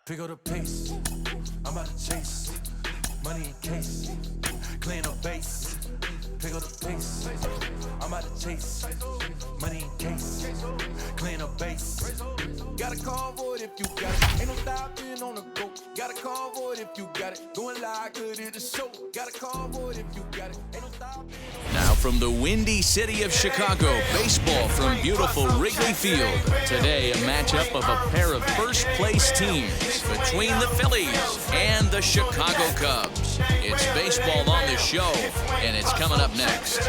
Pick up the pace, I'm about to chase. Money in case, clean up base. Pick up the pace, I'm about to chase. Money in case, clean up base. Got a call for it if you got it. Ain't no stopping on the go. Got a call for it if you got it. Going live, good at the show. Got a call for it if you got it. Ain't no stopping. Now from the windy city of Chicago, baseball from beautiful Wrigley Field. Today, a matchup of a pair of first-place teams between the Phillies and the Chicago Cubs. It's baseball on the show, and it's coming up next.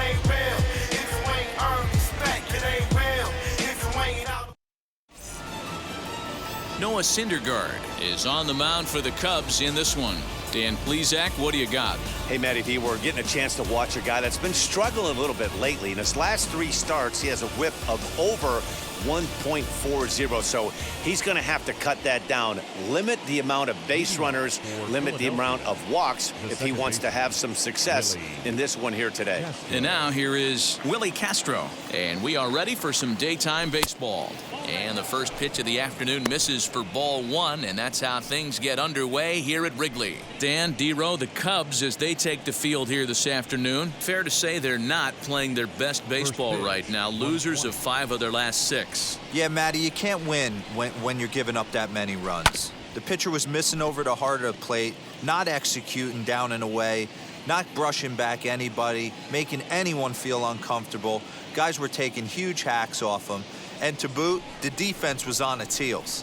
Noah Syndergaard is on the mound for the Cubs in this one. Dan Plesac, what do you got? Hey, Matty V, we're getting a chance to watch a guy that's been struggling a little bit lately. In his last 3 starts, he has a whip of over 1.40, so he's going to have to cut that down, limit the amount of base runners, limit the amount of walks if he wants to have some success in this one here today. And now here is Willie Castro, and we are ready for some daytime baseball. And the first pitch of the afternoon misses for ball 1, and that's how things get underway here at Wrigley. Dan, D-Row, the Cubs, as they take the field here this afternoon, fair to say they're not playing their best baseball right now. Losers of 5 of their last 6. Yeah, Matty, you can't win when you're giving up that many runs. The pitcher was missing over the heart of the plate, not executing down and away, not brushing back anybody, making anyone feel uncomfortable. Guys were taking huge hacks off him. And to boot, the defense was on its heels.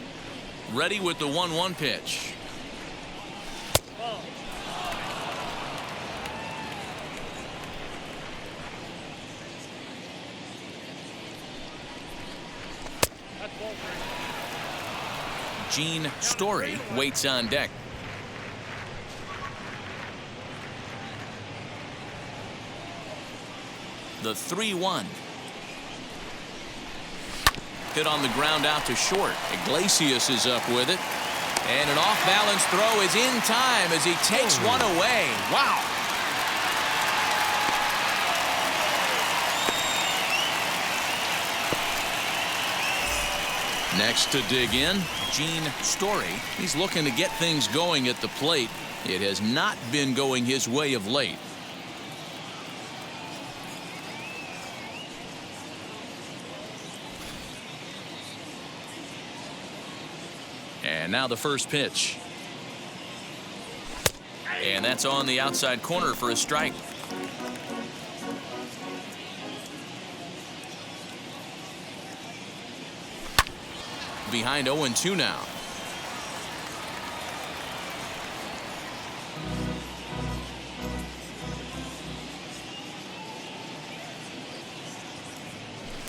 Ready with the 1-1 pitch. Gene Story waits on deck. The 3-1. Hit on the ground out to short. Iglesias is up with it. And an off-balance throw is in time as he takes one away. Wow. Next to dig in, Gene Story. He's looking to get things going at the plate. It has not been going his way of late. And now the first pitch. And that's on the outside corner for a strike. Behind 0-2 now.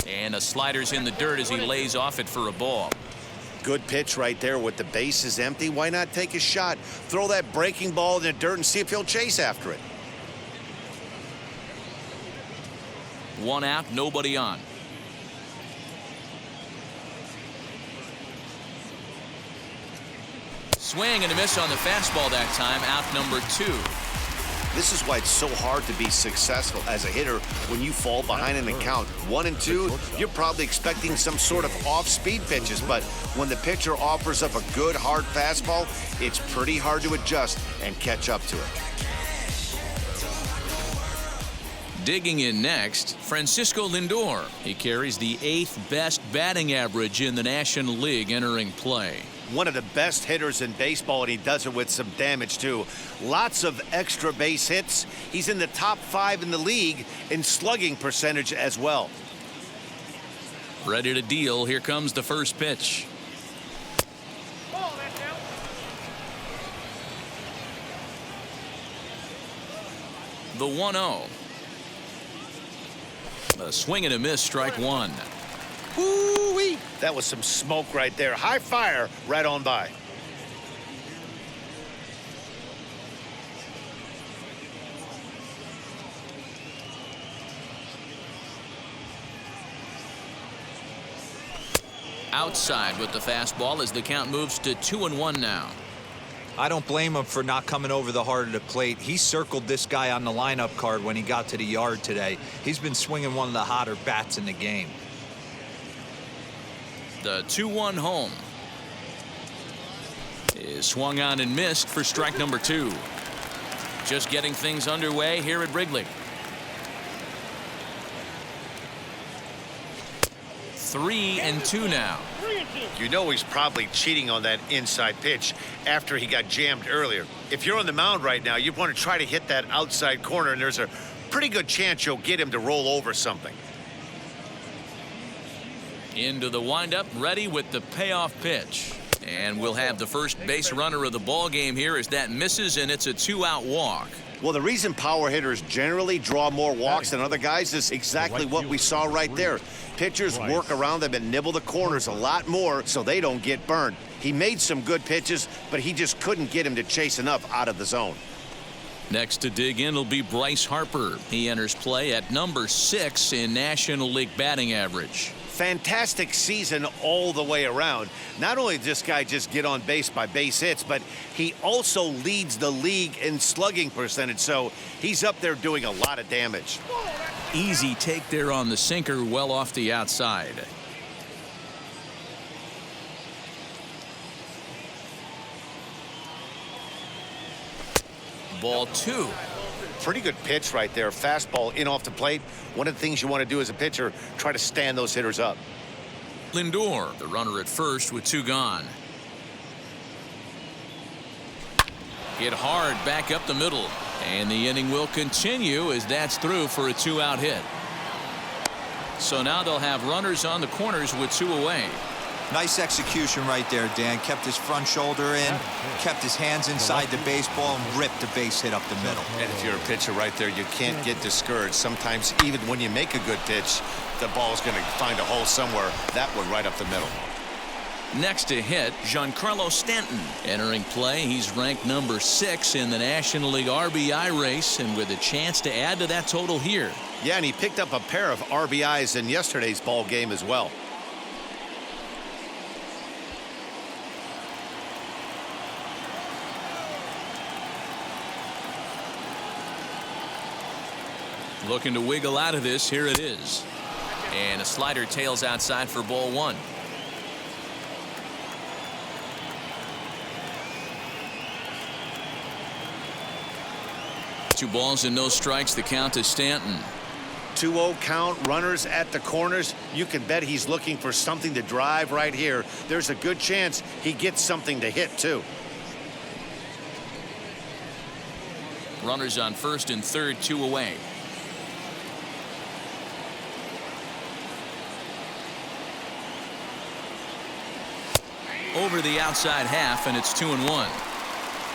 And a slider's in the dirt as he lays off it for a ball. Good pitch right there with the bases empty. Why not take a shot? Throw that breaking ball in the dirt and see if he'll chase after it. 1 out, nobody on. Swing and a miss on the fastball that time. Out number 2. This is why it's so hard to be successful as a hitter when you fall behind in the count. 1 and 2, you're probably expecting some sort of off-speed pitches, but when the pitcher offers up a good hard fastball, it's pretty hard to adjust and catch up to it. Digging in next, Francisco Lindor. He carries the 8th best batting average in the National League entering play. One of the best hitters in baseball, and he does it with some damage too. Lots of extra base hits. He's in the top 5 in the league in slugging percentage as well. Ready to deal. Here comes the first pitch. The 1-0. A swing and a miss, strike 1. Woo-wee! That was some smoke right there. High fire right on by. Outside with the fastball as the count moves to 2-1 now. I don't blame him for not coming over the heart of the plate. He circled this guy on the lineup card when he got to the yard today. He's been swinging one of the hotter bats in the game. The 2-1 home. is swung on and missed for strike number 2. Just getting things underway here at Wrigley. 3-2 now. You know he's probably cheating on that inside pitch after he got jammed earlier. If you're on the mound right now, you want to try to hit that outside corner, and there's a pretty good chance you'll get him to roll over something. Into the windup, ready with the payoff pitch. And we'll have the first base runner of the ball game here as that misses, and it's a 2-out walk. Well, the reason power hitters generally draw more walks than other guys is exactly what we saw right there. Pitchers work around them and nibble the corners a lot more so they don't get burned. He made some good pitches, but he just couldn't get him to chase enough out of the zone. Next to dig in will be Bryce Harper. He enters play at number 6 in National League batting average. Fantastic season all the way around. Not only did this guy just get on base by base hits, but he also leads the league in slugging percentage, so he's up there doing a lot of damage. Easy take there on the sinker, well off the outside. Ball 2. Pretty good pitch right there. Fastball in off the plate. One of the things you want to do as a pitcher, try to stand those hitters up. Lindor, the runner at first with 2 gone. Hit hard back up the middle. And the inning will continue as that's through for a 2-out hit. So now they'll have runners on the corners with 2 away. Nice execution right there, Dan. Kept his front shoulder in, kept his hands inside the baseball, and ripped the base hit up the middle. And if you're a pitcher right there, you can't get discouraged. Sometimes even when you make a good pitch, the ball's going to find a hole somewhere. That one right up the middle. Next to hit, Giancarlo Stanton. Entering play, he's ranked number 6 in the National League RBI race, and with a chance to add to that total here. Yeah, and he picked up a pair of RBIs in yesterday's ball game as well. Looking to wiggle out of this. Here it is. And a slider tails outside for ball 1. Two balls and no strikes. The count to Stanton. 2-0 count, runners at the corners. You can bet he's looking for something to drive right here. There's a good chance he gets something to hit too. Runners on first and third, 2 away. Over the outside half, and it's 2-1.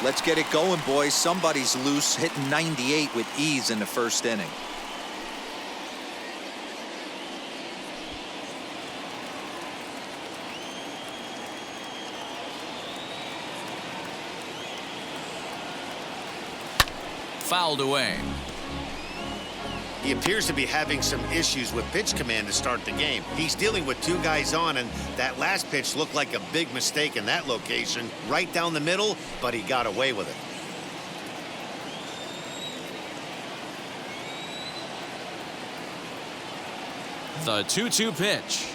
Let's get it going, boys. Somebody's loose, hitting 98 with ease in the first inning. Fouled away. He appears to be having some issues with pitch command to start the game. He's dealing with 2 guys on, and that last pitch looked like a big mistake in that location. Right down the middle, but he got away with it. The 2-2 pitch.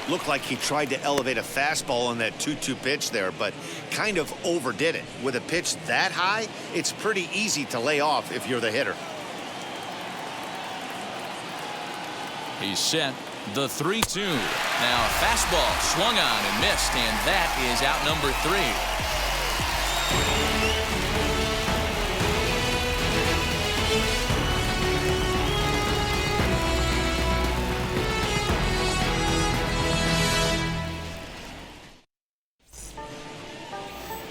Looked like he tried to elevate a fastball on that 2-2 pitch there, but kind of overdid it. With a pitch that high, it's pretty easy to lay off if you're the hitter. He's set. The 3-2. Now a fastball swung on and missed, and that is out number 3.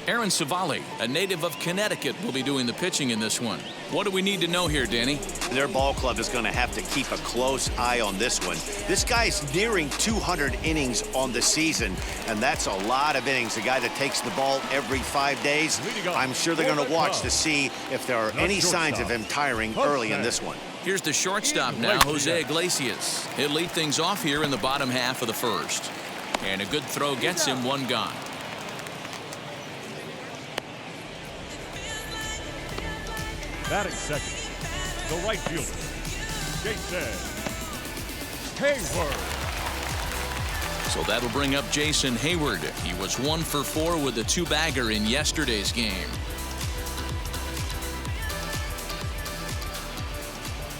Aaron Savali, a native of Connecticut, will be doing the pitching in this one. What do we need to know here, Danny? Their ball club is going to have to keep a close eye on this one. This guy's nearing 200 innings on the season, and that's a lot of innings. A guy that takes the ball every 5 days. I'm sure they're going to watch to see if there are any signs of him tiring early in this one. Here's the shortstop now, Jose Iglesias. He'll lead things off here in the bottom half of the first. And a good throw gets him 1 gone. Batting second, the right fielder, Jason Hayward. So that'll bring up Jason Hayward. He was 1 for 4 with a 2-bagger in yesterday's game.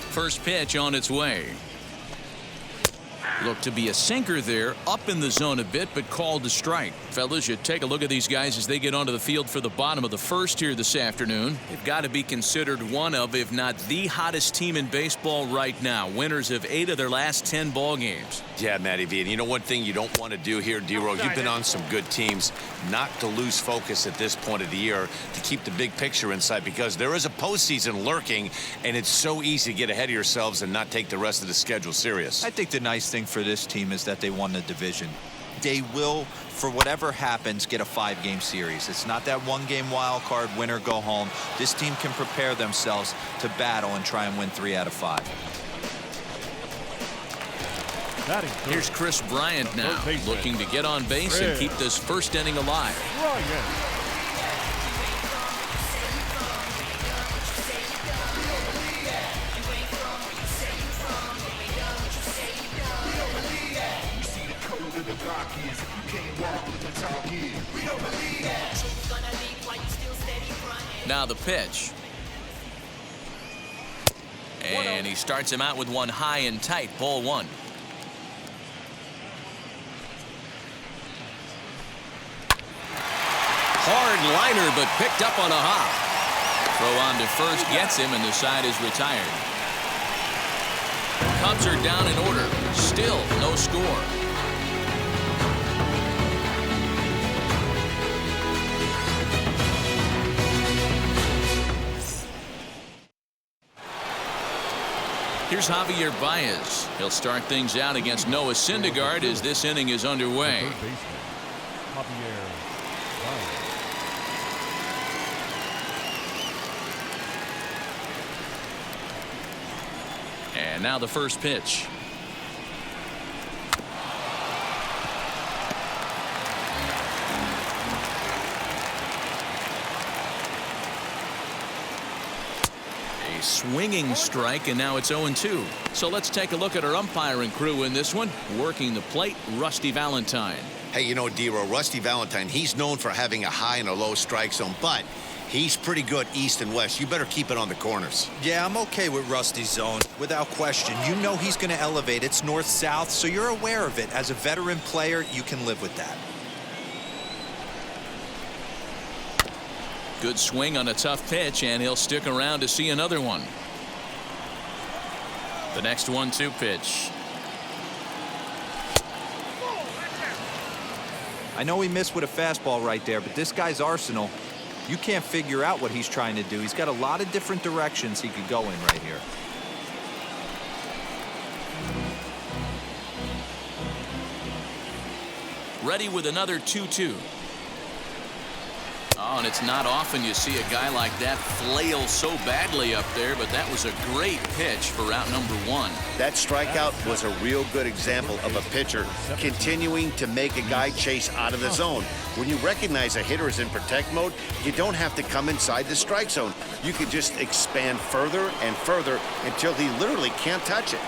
First pitch on its way. Looked to be a sinker there, up in the zone a bit, but called to strike. Fellas, you take a look at these guys as they get onto the field for the bottom of the first here this afternoon. They've got to be considered one of, if not the hottest team in baseball right now. Winners of 8 of their last 10 ball games. Yeah, Matty V. And you know one thing you don't want to do here, D-Row, you've been on some good teams, not to lose focus at this point of the year, to keep the big picture in sight, because there is a postseason lurking, and it's so easy to get ahead of yourselves and not take the rest of the schedule serious. I think the nice thing for this team is that they won the division. They will, for whatever happens, get a 5-game series. It's not that 1-game wild card, win or go home. This team can prepare themselves to battle and try and win 3 out of 5. Here's Chris Bryant now, looking to get on base and keep this first inning alive. Now the pitch. And he starts him out with one high and tight, ball 1. Hard liner, but picked up on a hop. Throw on to first gets him, and the side is retired. Cubs are down in order. Still no score. Here's Javier Baez. He'll start things out against Noah Syndergaard as this inning is underway. And now the first pitch. A swinging strike, and now it's 0-2. So let's take a look at our umpiring crew in this one. Working the plate, Rusty Valentine. Hey, you know, D-Row, Rusty Valentine, he's known for having a high and a low strike zone, but he's pretty good east and west. You better keep it on the corners. Yeah, I'm okay with Rusty's zone, without question. You know he's going to elevate. It's north-south, so you're aware of it. As a veteran player, you can live with that. Good swing on a tough pitch, and he'll stick around to see another one. The next 1-2 pitch. I know he missed with a fastball right there, but this guy's arsenal, you can't figure out what he's trying to do. He's got a lot of different directions he could go in right here. Ready with another 2-2. Oh, and it's not often you see a guy like that flail so badly up there, but that was a great pitch for out number 1. That strikeout was a real good example of a pitcher continuing to make a guy chase out of the zone. When you recognize a hitter is in protect mode, you don't have to come inside the strike zone. You can just expand further and further until he literally can't touch it.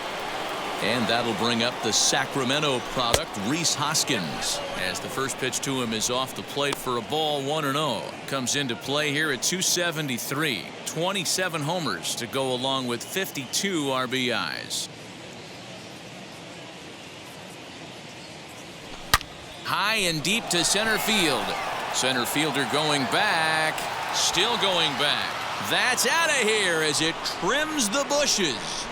And that'll bring up the Sacramento product, Rhys Hoskins, as the first pitch to him is off the plate for a ball, 1-0. Comes into play here at 273. 27 homers to go along with 52 RBIs. High and deep to center field. Center fielder going back. Still going back. That's out of here as it trims the bushes.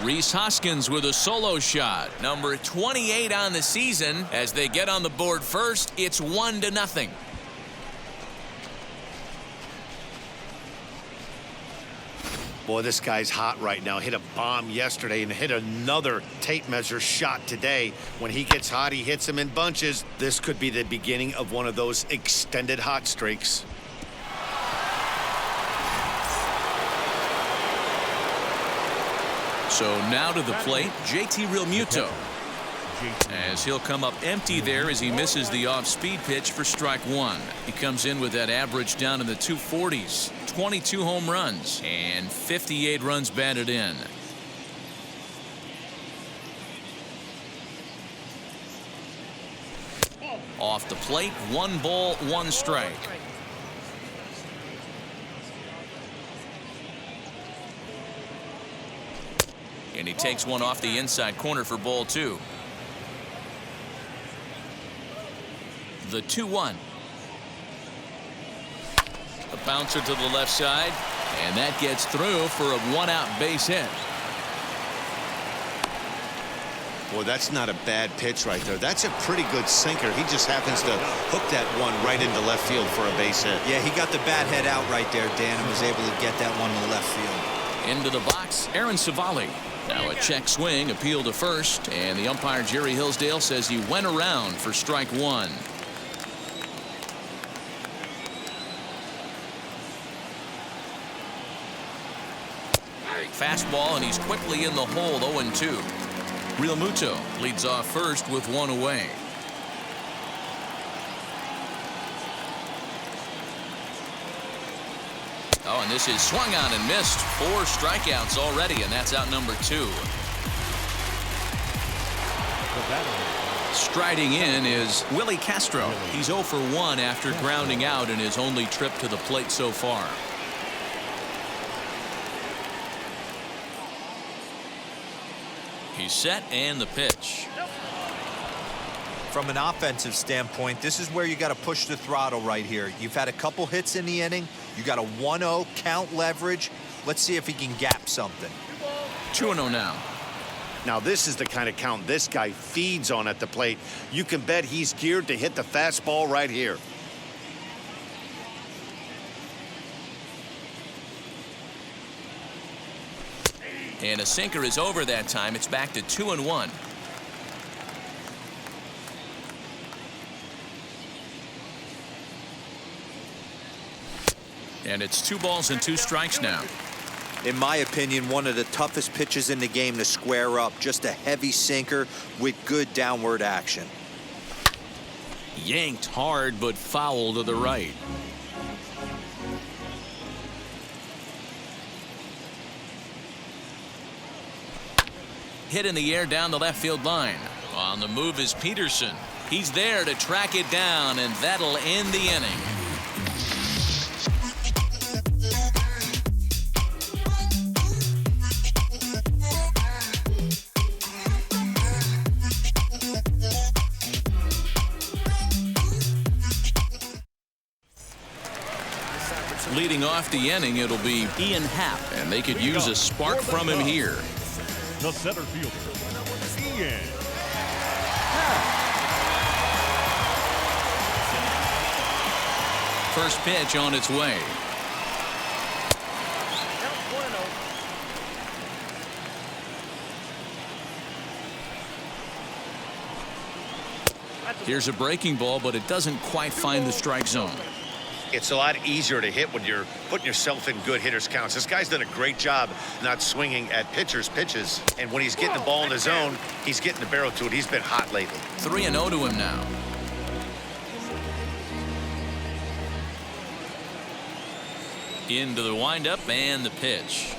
Rhys Hoskins with a solo shot, number 28 on the season. As they get on the board first, it's 1-0. Boy, this guy's hot right now. Hit a bomb yesterday and hit another tape measure shot today. When he gets hot, he hits them in bunches. This could be the beginning of one of those extended hot streaks. So now to the plate, JT Realmuto, as he'll come up empty there as he misses the off-speed pitch for strike 1. He comes in with that average down in the 240s, 22 home runs, and 58 runs batted in. Off the plate, 1 ball, 1 strike. And he takes one off the inside corner for ball 2. The 2-1. A bouncer to the left side, and that gets through for a 1-out base hit. Boy, that's not a bad pitch right there. That's a pretty good sinker. He just happens to hook that one right into left field for a base hit. Yeah, he got the bat head out right there, Dan, and was able to get that one to left field. Into the box, Aaron Savali. Now a check swing, appeal to first, and the umpire Jerry Hillsdale says he went around for strike 1. Fastball, and he's quickly in the hole, 0-2. Real Muto leads off first with 1 away. Oh, and this is swung on and missed. 4 strikeouts already, and that's out number 2. Striding in is Willie Castro. He's 0 for 1 after grounding out in his only trip to the plate so far. He's set, and the pitch. From an offensive standpoint, this is where you got to push the throttle right here. You've had a couple hits in the inning. You got a 1-0 count leverage. Let's see if he can gap something. 2-0 now. Now this is the kind of count this guy feeds on at the plate. You can bet he's geared to hit the fastball right here. And a sinker is over that time. It's back to 2-1. And it's 2 balls and 2 strikes now. In my opinion, one of the toughest pitches in the game to square up. Just a heavy sinker with good downward action. Yanked hard, but foul to the right. Hit in the air down the left field line. On the move is Peterson. He's there to track it down, and that'll end the inning. Leading off the inning, it'll be Ian Happ, and they could use a spark from him here. The center fielder, Ian. First pitch on its way. Here's a breaking ball, but it doesn't quite find the strike zone. It's a lot easier to hit when you're putting yourself in good hitters' counts. This guy's done a great job not swinging at pitchers' pitches. And when he's getting the ball in the zone, he's getting the barrel to it. He's been hot lately. 3-0 to him now. Into the windup and the pitch.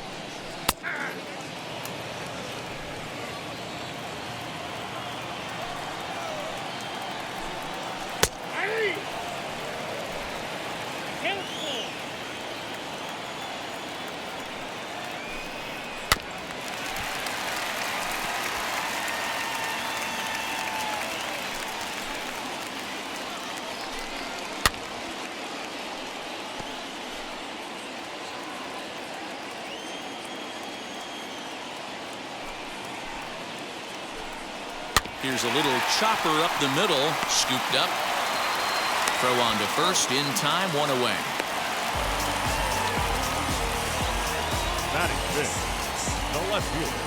Here's a little chopper up the middle, scooped up. Throw on to first in time, 1 away. Batting fifth, the left fielder,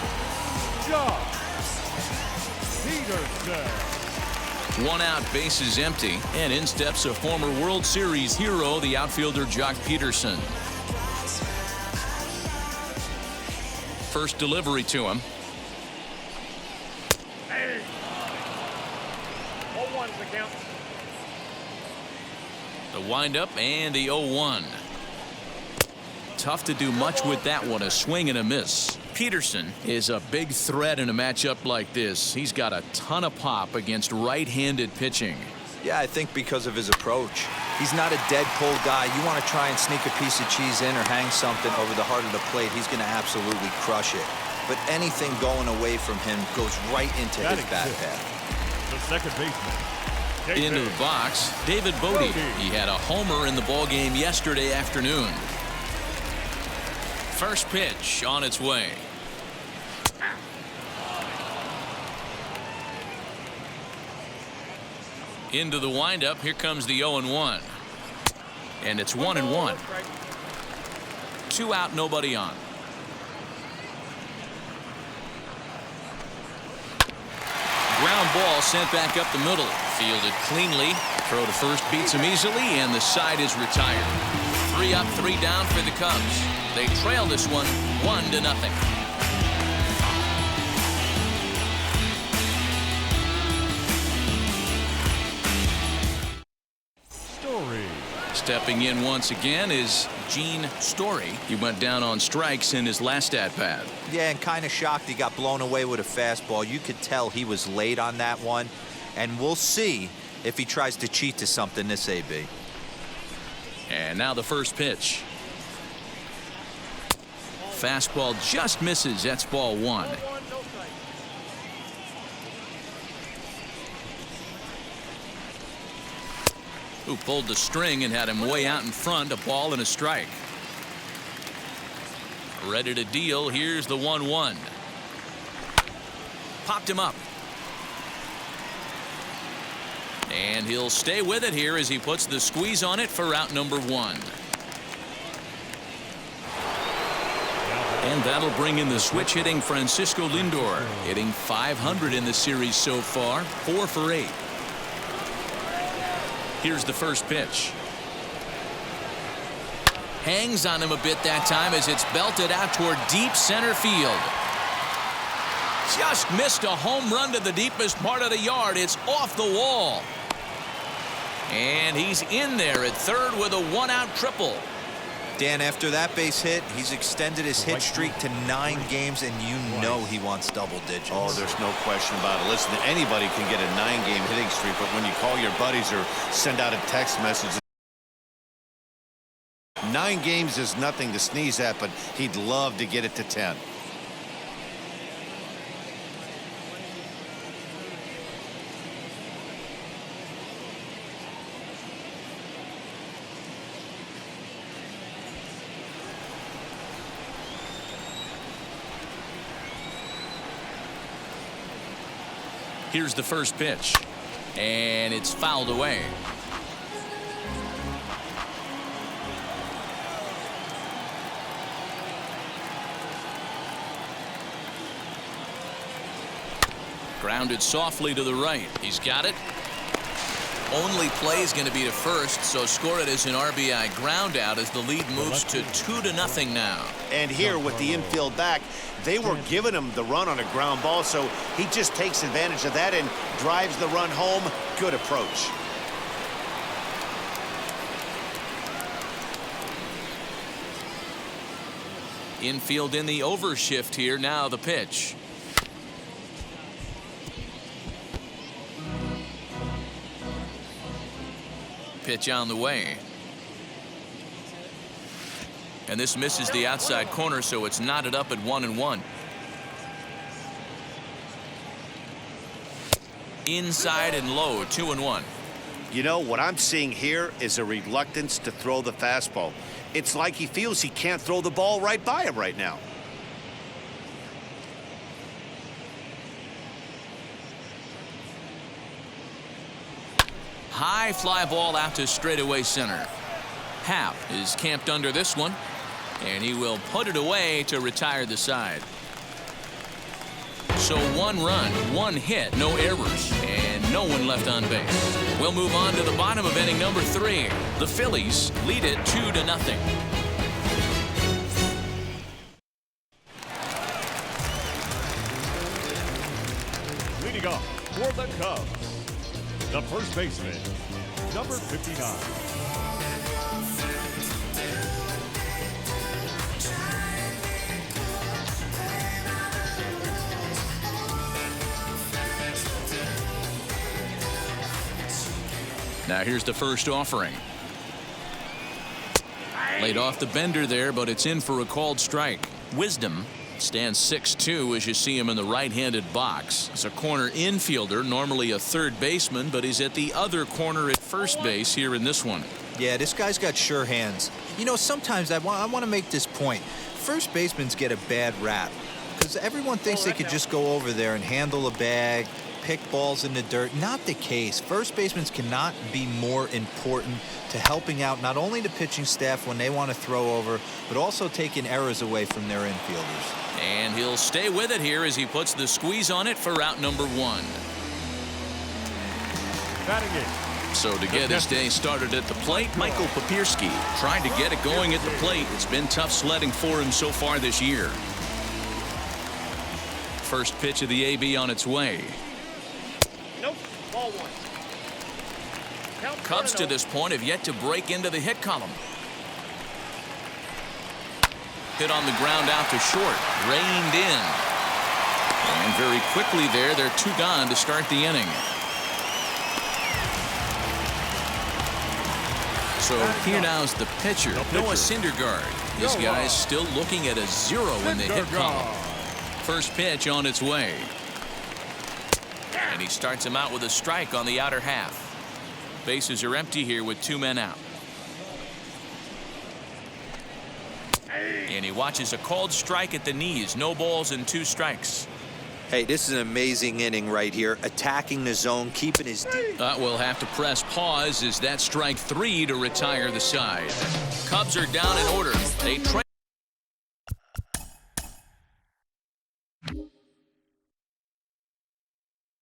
Josh Peterson. 1 out, bases empty, and in steps a former World Series hero, the outfielder Jock Peterson. First delivery to him. The windup and the 0-1. Tough to do much with that one, a swing and a miss. Peterson is a big threat in a matchup like this. He's got a ton of pop against right-handed pitching. Yeah, I think because of his approach. He's not a dead pull guy. You want to try and sneak a piece of cheese in or hang something over the heart of the plate, he's going to absolutely crush it. But anything going away from him goes right into his bat path. The second baseman. Into the box, David Bodie. He had a homer in the ballgame yesterday afternoon. First pitch on its way. Into the windup. Here comes the 0-1. And it's 1-1. 2 out, nobody on. Ground ball sent back up the middle. Fielded cleanly. Throw to first beats him easily, and the side is retired. 3 up, 3 down for the Cubs. They trail this one 1-0. Story. Stepping in once again is Gene Story. He went down on strikes in his last at-bat. Yeah, and kind of shocked he got blown away with a fastball. You could tell he was late on that one. And we'll see if he tries to cheat to something this AB. And now the first pitch. Fastball just misses. That's ball 1. Who pulled the string and had him way out in front. A ball and a strike. Ready to deal. Here's the 1-1. Popped him up. And he'll stay with it here as he puts the squeeze on it for out number 1. And that'll bring in the switch hitting Francisco Lindor, hitting .500 in the series so far, 4 for 8. Here's the first pitch. Hangs on him a bit that time as it's belted out toward deep center field. Just missed a home run to the deepest part of the yard. It's off the wall. And he's in there at third with a 1-out triple. Dan, after that base hit, he's extended his hit streak to 9 games, and you know he wants double digits. Oh, there's no question about it. Listen, anybody can get a 9-game hitting streak, but when you call your buddies or send out a text message, 9 games is nothing to sneeze at, but he'd love to get it to 10. Here's the first pitch. And it's fouled away. Grounded softly to the right. He's got it. Only play is going to be to first, so score it as an RBI ground out as the lead moves to 2-0 now. And here with the infield back, they were giving him the run on a ground ball, so he just takes advantage of that and drives the run home. Good approach. Infield in the overshift here. Now the pitch. Pitch on the way. And this misses the outside corner, so it's knotted up at 1-1. Inside and low, 2-1. You know, what I'm seeing here is a reluctance to throw the fastball. It's like he feels he can't throw the ball right by him right now. High fly ball out to straightaway center. Happ is camped under this one, and he will put it away to retire the side. So 1 run, 1 hit, no errors, and no one left on base. We'll move on to the bottom of inning number 3. The Phillies lead it 2-0. Leading off for the Cubs, the first baseman, number 59. Now here's the first offering. Laid off the bender there, but it's in for a called strike. Wisdom stands 6'2" as you see him in the right-handed box. He's a corner infielder, normally a third baseman, but he's at the other corner at first base here in this one. Yeah, this guy's got sure hands. You know, sometimes I want to make this point. First basemen get a bad rap because everyone thinks they could just go over there and handle a bag, pick balls in the dirt. Not the case. First basemen cannot be more important to helping out not only the pitching staff when they want to throw over, but also taking errors away from their infielders. And he'll stay with it here as he puts the squeeze on it for out number 1. Batting it. So to get his day started at the plate, Michael Papierski trying to get it going at the plate. It's been tough sledding for him so far this year. First pitch of the AB on its way. Nope. Ball 1. Cubs to this point have yet to break into the hit column. Hit on the ground out to short. Reined in. And very quickly there, they're 2 gone to start the inning. So here now's the pitcher, Noah Syndergaard. This guy's still looking at a 0 in the hit column. First pitch on its way. And he starts him out with a strike on the outer half. Bases are empty here with 2 men out. And he watches a called strike at the knees. No balls and 2 strikes. Hey, this is an amazing inning right here. Attacking the zone, keeping his deep. We'll have to press pause as that strike 3 to retire the side. Cubs are down in order. They